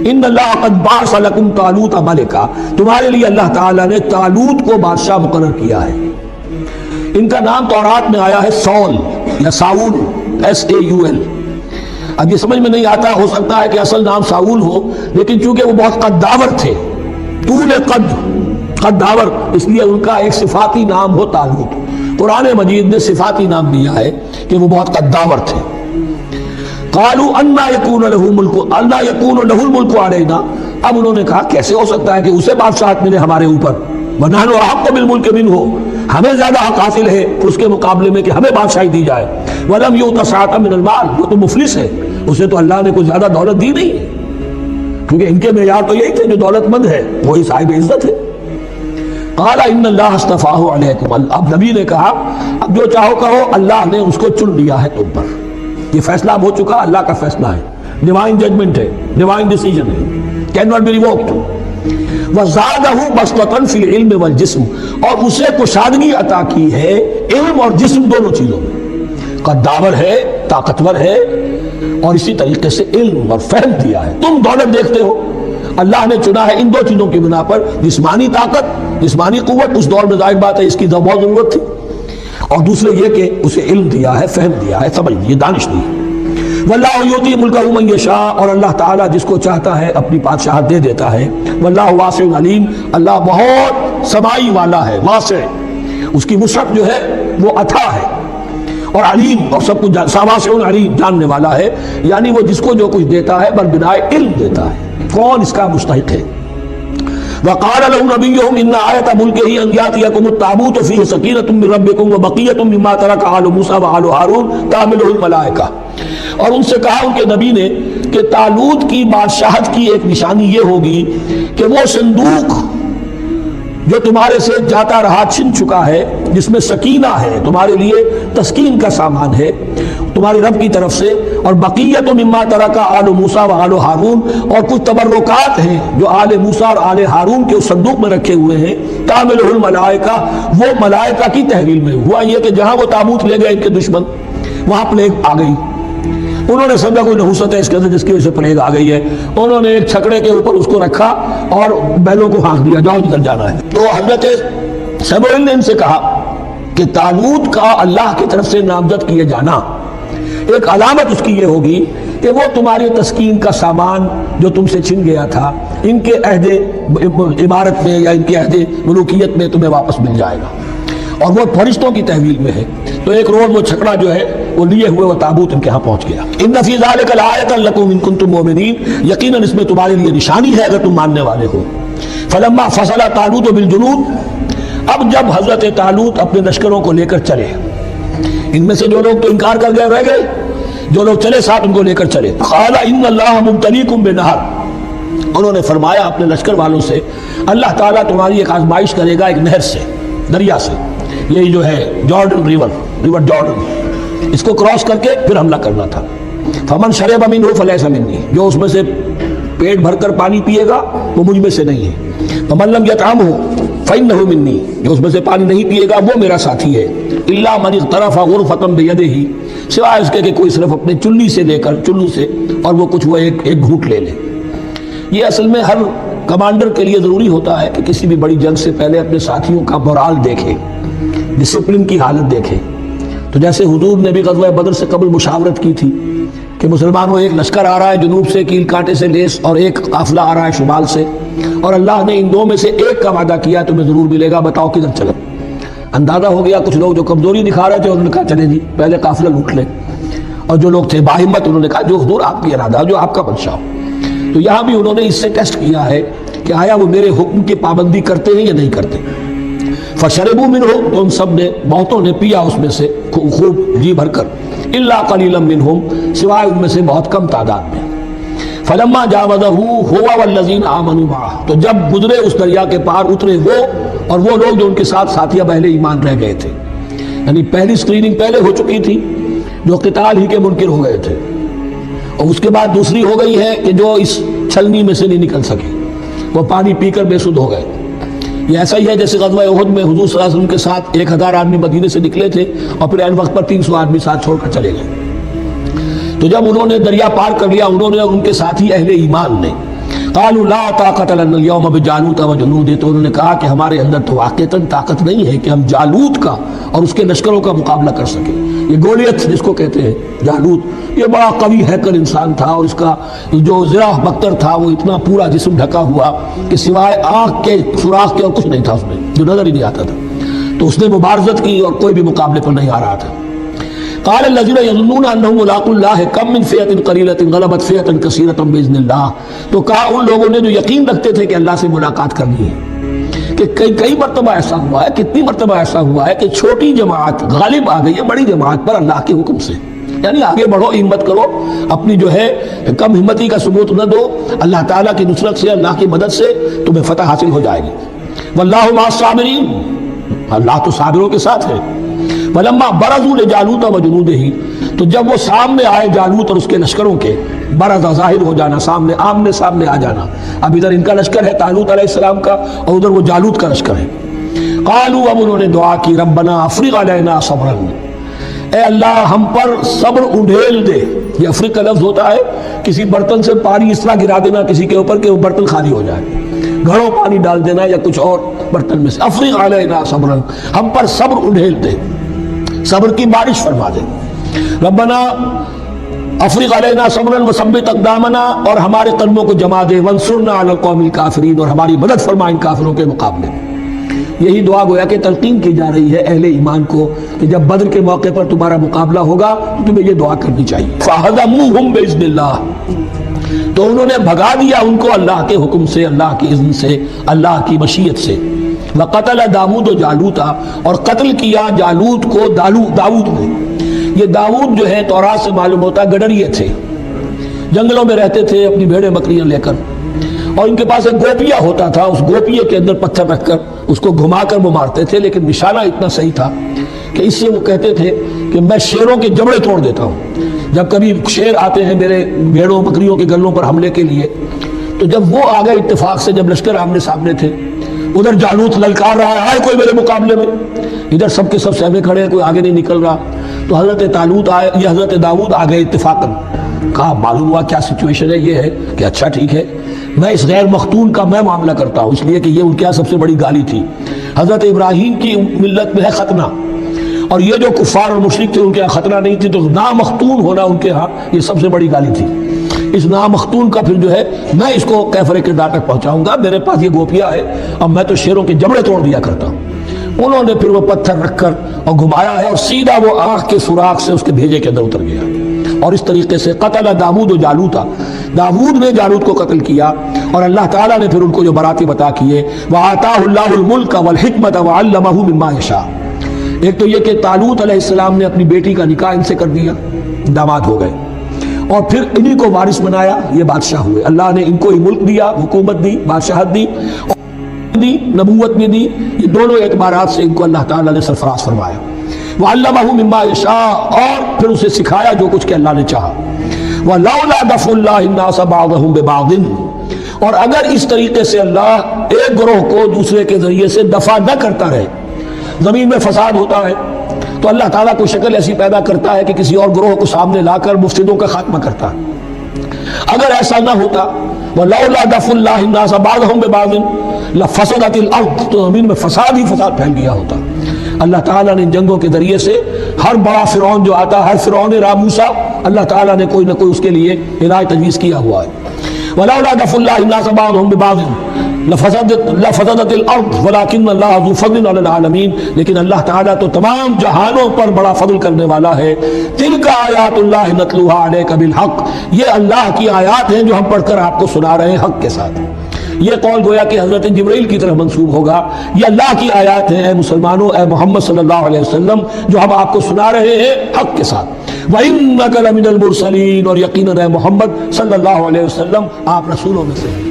ان اللہ قد بعث لکم طالوت ملکا، تمہارے لیے اللہ تعالیٰ نے طالوت کو بادشاہ مقرر کیا ہے۔ ان کا نام تورات میں آیا ہے سول یا ساؤل، SAUL۔ اب یہ سمجھ میں نہیں آتا، ہو سکتا ہے کہ اصل نام ساؤل ہو، لیکن چونکہ وہ بہت قداور تھے، طول قداور، اس لیے ان کا ایک صفاتی نام ہو طالوت۔ قرآن مجید نے صفاتی نام دیا ہے کہ وہ بہت قداور تھے۔ قالوا انا یکون لہ الملک علینا، اب انہوں نے کہا کیسے ہو سکتا ہے کہ اسے بادشاہت ملے ہمارے اوپر، ونحن احق بالملک منہ، ہمیں زیادہ حق حاصل ہے اس کے مقابلے میں کہ ہمیں بادشاہی دی جائے۔ ولم یؤت سعۃ من المال، وہ تو مفلس ہے، اسے تو اللہ نے کوئی زیادہ دولت دی نہیں ہے، کیونکہ ان کے معیار تو یہی تھے جو دولت مند ہے وہی صاحب عزت ہے۔ قال ان اللہ اصطفاہ علیکم، اب نبی نے کہا اب جو چاہو کہو، اللہ نے اس کو چن لیا ہے تم پر، یہ فیصلہ ہو چکا، اللہ کا فیصلہ ہے، ڈیوائن ججمنٹ ہے، ڈیوائن ڈیسیجن ہے، کین ناٹ بی ریووکڈ۔ وزادہ بسطۃ فی العلم والجسم، اور اسے کشادگی عطا کی ہے علم اور جسم دونوں چیزوں میں، قداور ہے، طاقتور ہے، اور اسی طریقے سے علم اور فہم دیا ہے۔ تم دولت دیکھتے ہو، اللہ نے چنا ہے ان دو چیزوں کی بنا پر، جسمانی طاقت، جسمانی قوت، اس دور میں ظاہر بات ہے اس کی بہت ضرورت تھی، اور دوسرے یہ کہ اسے علم دیا ہے، فہم دیا ہے، سمجھ دی، دانش دی۔ واللہ یؤتی ملکہ من یشاء، اور اللہ تعالیٰ جس کو چاہتا ہے اپنی بادشاہت دے دیتا ہے۔ واللہ واسع علیم، اللہ بہت سمائی والا ہے، واسع، اس کی وسعت جو ہے وہ عطا ہے، اور علیم، اور سب کچھ واسع علیم، جاننے والا ہے، یعنی وہ جس کو جو کچھ دیتا ہے بربنائے علم دیتا ہے، کون اس کا مستحق ہے۔ وقال لهم نبيهم ان آية ملكه ان يأتيكم التابوت فيه سكينة من ربكم وبقية مما ترك آل موسى وآل هارون تحمله الملائكة، اور ان سے کہا ان کے نبی نے کہ طالوت کی بادشاہت کی ایک نشانی یہ ہوگی کہ وہ صندوق جو تمہارے سے جاتا رہا چھن چکا ہے، جس میں سکینہ ہے، تمہارے لیے تسکین کا سامان ہے تمہارے رب کی طرف سے، اور بقیت مما ترک آل موسیٰ و آل ہارون، اور کچھ تبرکات ہیں جو آل موسیٰ اور آل ہارون کے اس صندوق میں رکھے ہوئے ہیں، تحملہ الملائکہ، وہ ملائکہ کی تحویل میں۔ ہوا یہ کہ جہاں وہ تابوت لے گئے ان کے دشمن، وہاں پلیگ آ گئی، انہوں نے سمجھا کوئی نحوست ہے اس کے اندر جس کی وجہ سے پلیگ آ گئی ہے، انہوں نے ایک چھکڑے کے اوپر اس کو رکھا اور بیلوں کو ہانک دیا، جاؤ جدھر جانا ہے۔ تو حضرت سموئیل نے ان سے کہا کہ طالوت کا اللہ کی طرف سے نامزد کیے جانا ایک علامت اس کی یہ ہوگی کہ وہ تمہاری تسکین کا سامان جو تم سے چھن گیا تھا ان کے عہد عمارت میں یا ان کے عہد ملوکیت میں تمہیں واپس مل جائے گا، اور وہ فرشتوں کی تحویل میں ہے۔ تو ایک روز وہ چھکڑا جو ہے وہ لیے ہوئے وہ تابوت ان کے ہاں پہنچ گیا۔ ان فی ذلک لآیۃ لکم ان کنتم مؤمنین، یقیناً اس میں تمہارے لیے نشانی ہے اگر تم ماننے والے ہو۔ فلما فصل طالوت بالجنود، اب جب حضرت طالوت اپنے لشکروں کو لے کر چلے، ان میں سے جو لوگ تو انکار کر گئے رہ گئے، جو لوگ چلے ساتھ ان کو لے کر چلے۔ قال ان اللہ مبتلیکم بنہر، انہوں نے فرمایا اپنے لشکر والوں سے اللہ تعالیٰ تمہاری ایک آزمائش کرے گا ایک نہر سے، دریا سے، یہی جو ہے جارڈن ریور جارڈن، اس کو کراس کر کے پھر حملہ کرنا تھا۔ فمن شرب منہ فلیس منی، جو اس میں سے پیٹ بھر کر پانی پیے گا وہ مجھ میں سے نہیں ہے۔ فمن لم یطعمہ فإنہ منی، جو اس میں سے پانی نہیں پیے گا وہ میرا ساتھی ہے۔ الا من اغترف غرفۃ بیدہ، سوائے اس کے کہ کوئی صرف اپنے چلو سے اور وہ کچھ وہ ایک گھونٹ لے لے۔ یہ اصل میں ہر کمانڈر کے لیے ضروری ہوتا ہے کہ کسی بھی بڑی جنگ سے پہلے اپنے ساتھیوں کا مورال دیکھے، ڈسپلن کی حالت دیکھے۔ تو جیسے حضور نے بھی غزوہ بدر سے قبل مشاورت کی تھی کہ مسلمانوں ایک لشکر آ رہا ہے جنوب سے کیل کانٹے سے لیس، اور ایک قافلہ آ رہا ہے شمال سے، اور اللہ نے ان دو میں سے ایک کا وعدہ کیا تمہیں ضرور ملے گا، بتاؤ کدھر چلے۔ اندازہ ہو گیا کچھ لوگ جو کمزوری دکھا رہے تھے انہوں نے کہا چلے جی پہلے قافلہ لوٹ لیں، اور جو لوگ تھے باہمت انہوں نے کہا جو حضور آپ کی ارادہ، جو آپ کا منشا ہو۔ تو یہاں بھی انہوں نے اس سے ٹیسٹ کیا ہے کہ آیا وہ میرے حکم کی پابندی کرتے ہیں یا نہیں کرتے۔ فشربوا منہ، تو ان سب نے، بہتوں نے پیا اس میں سے خوب جی بھر کر، الا قلیلا منہم، سوائے ان میں سے بہت کم تعداد میں۔ فلما جاوزہ هو والذین آمنوا معہ، تو جب گزرے اس دریا کے پار، اترے وہ اور وہ لوگ جو ان کے ساتھ ساتھیہ اہل ایمان رہ گئے تھے، یعنی پہلی سکریننگ پہلے ہو چکی تھی جو قتال ہی کے منکر ہو گئے تھے، اور اس کے بعد دوسری ہو گئی ہے کہ جو اس چھلنی میں سے نہیں نکل سکے، وہ پانی پی کر بے سدھ ہو گئے۔ یہ ایسا ہی ہے جیسے غزوہ احد میں حضور صلی اللہ علیہ وسلم کے ساتھ 1000 آدمی مدینے سے نکلے تھے اور پھر عین وقت پر 300 آدمی ساتھ چھوڑ کر چلے گئے۔ تو جب انہوں نے دریا پار کر لیا، انہوں نے ان کے ساتھی اہل ایمان نے قالوا لا طاقت لنا اليوم بجالوت وجنودہ، تو انہوں نے کہا کہ ہمارے اندر تو واقعتاً طاقت نہیں ہے کہ ہم جالوت کا اور اس کے لشکروں کا مقابلہ کر سکیں۔ یہ گولیت جس کو کہتے ہیں جالوت، یہ بڑا قوی ہیکل انسان تھا، اور اس کا جو ذرا بختر تھا وہ اتنا پورا جسم ڈھکا ہوا کہ سوائے آنکھ کے سوراخ کے اور کچھ نہیں تھا اس میں، جو نظر ہی نہیں آتا تھا۔ تو اس نے مبارزت کی اور کوئی بھی مقابلے پر نہیں آ رہا تھا۔ قال الذين يظنون انهم ملاقو الله كم من فئة قليلة غلبت فئة كثيرة باذن الله، تو کہا ان لوگوں نے جو یقین رکھتے تھے کہ اللہ سے ملاقات کرنی ہے، کہ کئی مرتبہ ایسا ہوا ہے، کتنی مرتبہ ایسا ہوا ہے کہ چھوٹی جماعت غالب آ گئی ہے بڑی جماعت پر اللہ کے حکم سے۔ یعنی آگے بڑھو، ہمت کرو، اپنی جو ہے کم ہمتی کا ثبوت نہ دو، اللہ تعالیٰ کی نصرت سے، اللہ کی مدد سے تمہیں فتح حاصل ہو جائے گی۔ واللہ مع الصابرین، اللہ تو صابروں کے ساتھ ہے۔ فلما برزوا لجالوت وجنودہ، تو جب وہ سامنے آئے جالوت اور اس کے لشکروں کے، برز ظاہر ہو جانا، سامنے آمنے سامنے آ جانا، اب ادھر ان کا لشکر ہے طالوت علیہ السلام کا، اور ادھر وہ جالوت کا لشکر ہے۔ قالوا، اب انہوں نے دعا کی، ربنا افرغ علینا صبرا، اے اللہ ہم پر صبر اڈھیل دے۔ یہ افرغ کا لفظ ہوتا ہے کسی برتن سے پانی اس طرح گرا دینا کسی کے اوپر کہ وہ برتن خالی ہو جائے، گھڑوں پانی ڈال دینا یا کچھ اور برتن میں سے۔ افرغ علینا صبرا، ہم پر صبر اڈھیل دے، صبر کی بارش فرما دے۔ ربنا افرغ علینا صبرا وثبت اقدامنا، اور ہمارے قدموں کو جما دے، وانصرنا علی القوم الکافرین، اور ہماری مدد فرما ان کافروں کے مقابلے میں۔ یہی دعا گویا کہ تلقین کی جا رہی ہے اہل ایمان کو کہ جب بدر کے موقع پر تمہارا مقابلہ ہوگا تو تمہیں یہ دعا کرنی چاہیے۔ فہزموہم باذن اللہ، تو انہوں نے بھگا دیا ان کو اللہ کے حکم سے، اللہ کی اذن سے، اللہ کی مشیت سے۔ وقتل داؤد و جالوتا، اور قتل کیا جالوت کو داؤد نے۔ یہ داؤد جو ہے تورات سے معلوم ہوتا گڈریے تھے، جنگلوں میں رہتے تھے اپنی بھیڑیں بکریاں لے کر، اور ان کے پاس ایک گوپیا ہوتا تھا، اس گوپیے کے اندر پتھر رکھ کر اس کو گھما کر وہ مارتے تھے، لیکن نشانہ اتنا صحیح تھا کہ اس سے وہ کہتے تھے کہ میں شیروں کے جبڑے توڑ دیتا ہوں۔ جب کبھی شیر آتے ہیں میرے بھیڑوں بکریوں کے گلوں پر حملے کے لیے، تو جب وہ آ گئے اتفاق سے، جب لشکر آمنے سامنے تھے، ادھر جالوت للکار رہا ہے کوئی میرے مقابلے میں، ادھر سب کے سب سہمے کھڑے ہیں، کوئی آگے نہیں نکل رہا، تو حضرت طالوت آئے، یہ حضرت داؤد آ گئے اتفاقاً۔ کہا معلوم ہوا کیا سچویشن ہے، یہ ہے کہ اچھا ٹھیک ہے، میں اس غیر مختون کا میں معاملہ کرتا ہوں، اس لیے کہ یہ ان کے یہاں سب سے بڑی گالی تھی۔ حضرت ابراہیم کی ملت میں ہے ختنہ، اور یہ جو کفار اور مشرک تھے ان کے یہاں ختنہ نہیں تھی، تو نامختون ہونا ان کے ہاں یہ سب سے بڑی گالی تھی۔ اس نامختون کا پھر جو ہے میں اس کو کیفر کردار تک پہنچاؤں گا، میرے پاس یہ گوپیا ہے اور میں تو شیروں کے جبڑے توڑ دیا کرتا ہوں۔ انہوں نے پھر وہ پتھر رکھ کر اور گھمایا ہے، اور سیدھا وہ آنکھ کے سوراخ سے اس کے بھیجے کے اندر اتر گیا، اور اس طریقے سے قتل داؤد و جالوتا، داؤد نے جالوت کو قتل کیا، اور اللہ تعالیٰ نے پھر ان کو جو براتی عطا کیے، وَآتَاهُ اللَّهُ الْمُلْكَ وَالْحِكْمَةَ وَعَلَّمَهُ مِمَّا يَشَاءُ۔ ایک تو یہ کہ طالوت علیہ السلام نے اپنی بیٹی کا نکاح ان سے کر دیا، داماد ہو گئے، اور پھر انہی کو وارث بنایا، یہ بادشاہ ہوئے۔ اللہ نے ان کو ہی ملک دیا، حکومت دی، بادشاہت دی، نبوت بھی دی، یہ دونوں اعتبارات سے ان کو اللہ تعالیٰ نے سرفراز فرمایا۔ وَعَلَّمَهُ مِمَّا يَشَاءُ، اور پھر اسے سکھایا جو کچھ کہ اللہ نے چاہا۔ وَلَوْلَا دَفْعُ اللَّهِ النَّاسَ بَعْضَهُم بِبَعْضٍ، اور اگر اس طریقے سے اللہ ایک گروہ کو دوسرے کے ذریعے سے دفع نہ کرتا رہے، زمین میں فساد ہوتا ہے تو اللہ تعالیٰ کوئی شکل ایسی پیدا کرتا ہے کہ کسی اور گروہ کو سامنے لا کر مفسدوں کا خاتمہ کرتا ہے۔ اگر ایسا نہ ہوتا، وَلَوْلَا دَفْعُ اللَّهِ النَّاسَ بَعْضَهُم بِبَعْضٍ لَفَسَدَتِ الْأَرْضُ، تو زمین میں فساد ہی فساد پھیل گیا ہوتا۔ اللہ تعالیٰ نے ان جنگوں کے ذریعے سے ہر بڑا فرعون جو آتا، ہر فرعون موسیٰ، اللہ تعالیٰ نے کوئی نہ کوئی اس کے لیے علاج تجویز کیا ہوا ہے۔ وَلَوْلَا دَفْعُ اللَّهِ النَّاسَ بَعْضَهُم بِبَعْضٍ لَفَسَدَتِ الْأَرْضُ وَلَٰكِنَّ اللَّهَ ذُو فَضْلٍ عَلَى الْعَالَمِينَ، لیکن اللہ تعالیٰ تو تمام جہانوں پر بڑا فضل کرنے والا ہے۔ تِلْكَ آیاتُ اللَّهِ نَتْلُوهَا عَلَيْكَ بِالْحَقِّ، یہ اللہ کی آیات ہیں جو ہم پڑھ کر آپ کو سنا رہے ہیں حق کے ساتھ۔ یہ قول گویا کہ حضرت جبرائیل کی طرف منسوب ہوگا، یہ اللہ کی آیات ہیں اے مسلمانوں، اے محمد صلی اللہ علیہ وسلم، جو ہم آپ کو سنا رہے ہیں حق کے ساتھ۔ وَإِنَّكَ لَمِنَ الْمُرْسَلِينَ، اور یقیناً اے محمد صلی اللہ علیہ وسلم آپ رسولوں میں سے ہیں۔